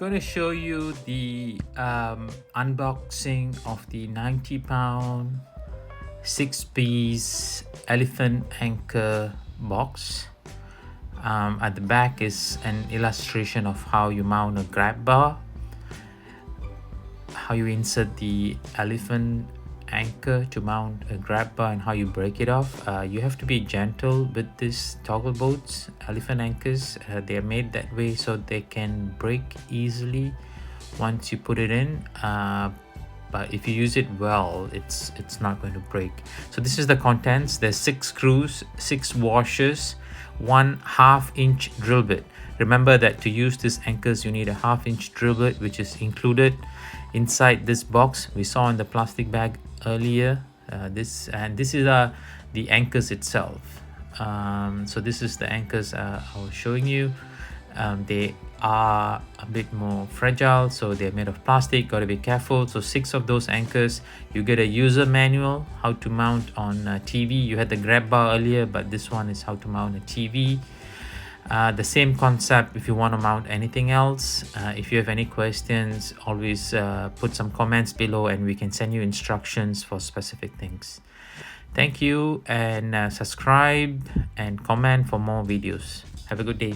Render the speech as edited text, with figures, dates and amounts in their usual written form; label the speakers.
Speaker 1: going to show you the unboxing of the 90-pound 6-piece elephant anchor box. At the back is an illustration of how you mount a grab bar, how you insert the elephant anchor to mount a grab bar, and how you break it off. You have to be gentle with these toggle bolts, elephant anchors. They are made that way so they can break easily once you put it in, but if you use it well, it's not going to break. So this is the contents. There's 6 screws, 6 washers, 1 1/2-inch drill bit. Remember that to use these anchors you need a 1/2-inch drill bit, which is included inside this box we saw in the plastic bag earlier. This is the anchors itself. So this is the anchors I was showing you. They are a bit more fragile, so they're made of plastic. Got to be careful. So 6 of those anchors. You get a user manual how to mount on TV. You had the grab bar earlier, but this one is how to mount a TV. The same concept if you want to mount anything else. If you have any questions, always put some comments below and we can send you instructions for specific things. Thank you, and subscribe and comment for more videos. Have a good day.